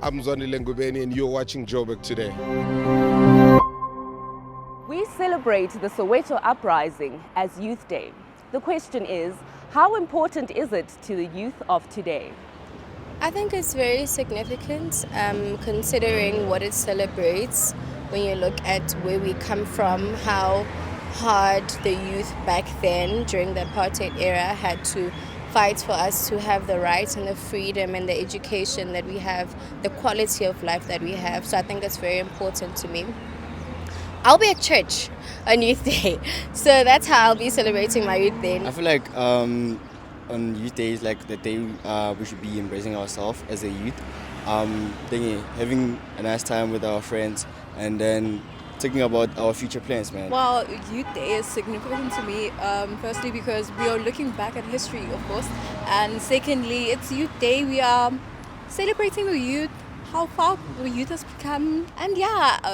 I'm Zonile Ngubeni and you're watching Joburg Today. We celebrate the Soweto Uprising as Youth Day. The question is, how important is it to the youth of today? I think it's very significant considering what it celebrates when you look at where we come from, how hard the youth back then during the apartheid era had to fight for us to have the rights and the freedom and the education that we have, the quality of life that we have. So I think that's very important to me. I'll be at church on Youth Day, so that's how I'll be celebrating my Youth Day. I feel like on Youth Day is like the day we should be embracing ourselves as a youth, having a nice time with our friends, and then thinking about our future plans, man. Well, Youth Day is significant to me, firstly because we are looking back at history, of course, and secondly, it's Youth Day. We are celebrating the youth, how far the youth has become, and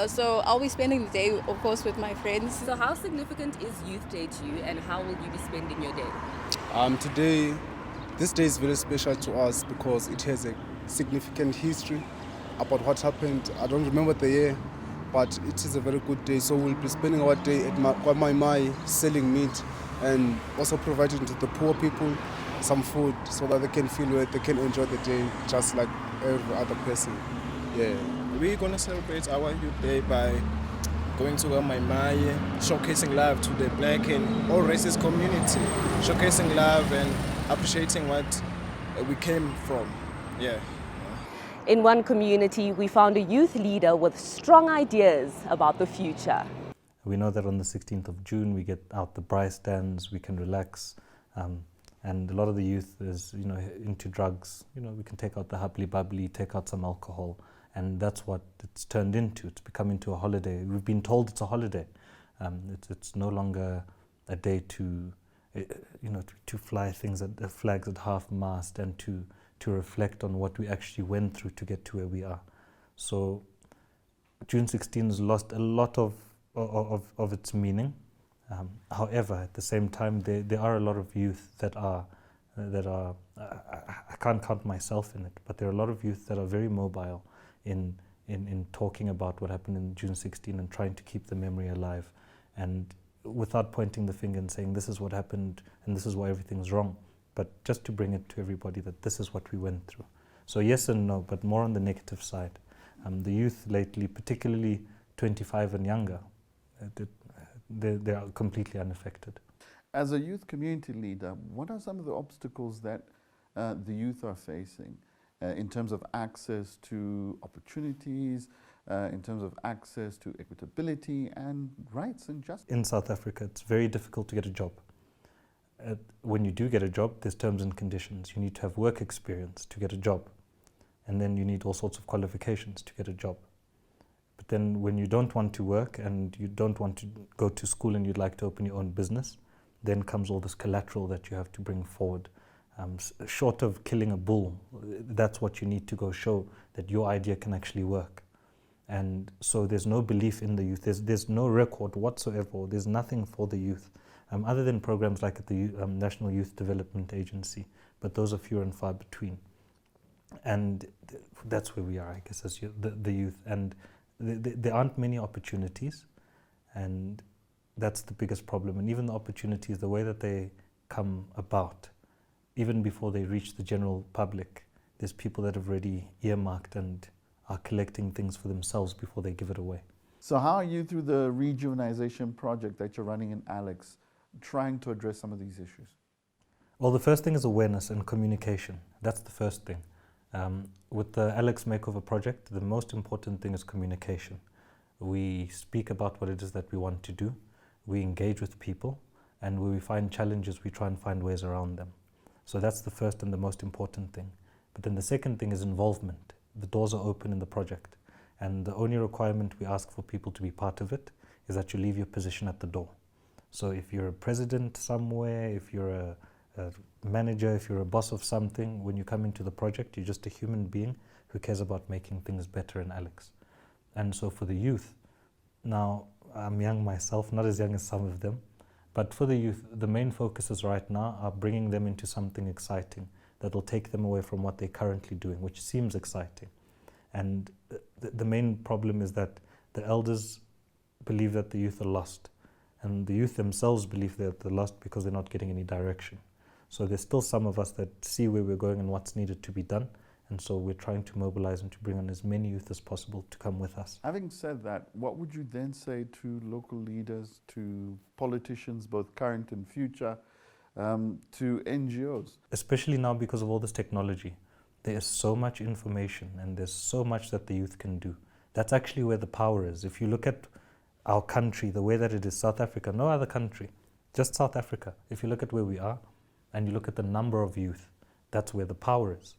so I'll be spending the day, of course, with my friends. So how significant is Youth Day to you, and how will you be spending your day? This day is very special to us because it has a significant history about what happened. I don't remember the year, but it is a very good day. So we'll be spending our day at Mai selling meat and also providing to the poor people some food so that they can feel well, they can enjoy the day just like every other person. Yeah. We're going to celebrate our Youth Day by going to Mai, showcasing love to the black and all races community, showcasing love and appreciating what we came from. Yeah. In one community, we found a youth leader with strong ideas about the future. We know that on the 16th of June we get out the braai stands, we can relax, and a lot of the youth is into drugs. We can take out the hubbly bubbly, take out some alcohol, and that's what it's turned into. It's become into a holiday. We've been told it's a holiday. It's no longer a day to fly flags at half mast and to reflect on what we actually went through to get to where we are. So June 16 has lost a lot of its meaning. However, at the same time, there are a lot of youth that are I can't count myself in it, but there are a lot of youth that are very mobile in talking about what happened in June 16 and trying to keep the memory alive, and without pointing the finger and saying this is what happened and this is why everything's wrong, but just to bring it to everybody that this is what we went through. So yes and no, but more on the negative side. The youth lately, particularly 25 and younger, they are completely unaffected. As a youth community leader, what are some of the obstacles that the youth are facing in terms of access to opportunities, in terms of access to equitability and rights and justice? In South Africa, it's very difficult to get a job. When you do get a job, there's terms and conditions. You need to have work experience to get a job. And then you need all sorts of qualifications to get a job. But then when you don't want to work and you don't want to go to school and you'd like to open your own business, then comes all this collateral that you have to bring forward. Short of killing a bull, that's what you need to go show that your idea can actually work. And so there's no belief in the youth. There's no record whatsoever. There's nothing for the youth. Other than programs like at the National Youth Development Agency, but those are few and far between. And that's where we are, I guess, as the youth. And there aren't many opportunities, and that's the biggest problem. And even the opportunities, the way that they come about, even before they reach the general public, there's people that have already earmarked and are collecting things for themselves before they give it away. So how are you, through the rejuvenization project that you're running in Alex, trying to address some of these issues? Well, the first thing is awareness and communication. That's the first thing. With the Alex Makeover project, the most important thing is communication. We speak about what it is that we want to do, we engage with people, and when we find challenges, we try and find ways around them. So that's the first and the most important thing. But then the second thing is involvement. The doors are open in the project, and the only requirement we ask for people to be part of it is that you leave your position at the door. So if you're a president somewhere, if you're a manager, if you're a boss of something, when you come into the project, you're just a human being who cares about making things better in Alex. And so for the youth, now I'm young myself, not as young as some of them, but for the youth, the main focuses right now are bringing them into something exciting that will take them away from what they're currently doing, which seems exciting. And the main problem is that the elders believe that the youth are lost, and the youth themselves believe that they're lost because they're not getting any direction. So there's still some of us that see where we're going and what's needed to be done, and so we're trying to mobilize and to bring on as many youth as possible to come with us. Having said that, what would you then say to local leaders, to politicians, both current and future, to NGOs? Especially now because of all this technology, there is so much information and there's so much that the youth can do. That's actually where the power is. If you look at our country, the way that it is, South Africa, no other country, just South Africa. If you look at where we are and you look at the number of youth, that's where the power is.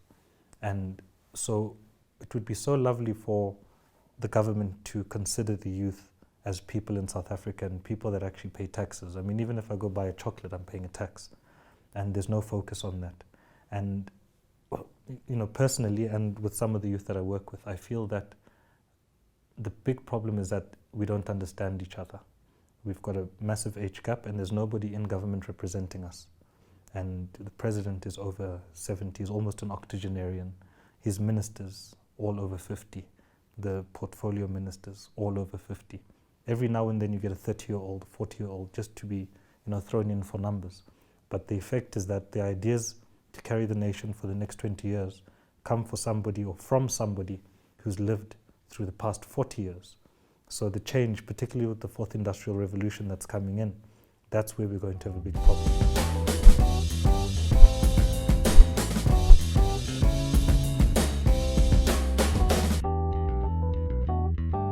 And so it would be so lovely for the government to consider the youth as people in South Africa and people that actually pay taxes. I mean, even if I go buy a chocolate, I'm paying a tax, and there's no focus on that. And, you know, personally, and with some of the youth that I work with, I feel that the big problem is that we don't understand each other. We've got a massive age gap, and there's nobody in government representing us. And the president is over 70, he's almost an octogenarian. His ministers, all over 50. The portfolio ministers, all over 50. Every now and then you get a 30-year-old, 40-year-old, just to be, you know, thrown in for numbers. But the effect is that the ideas to carry the nation for the next 20 years come for somebody or from somebody who's lived through the past 40 years. So the change, particularly with the fourth industrial revolution that's coming in, that's where we're going to have a big problem.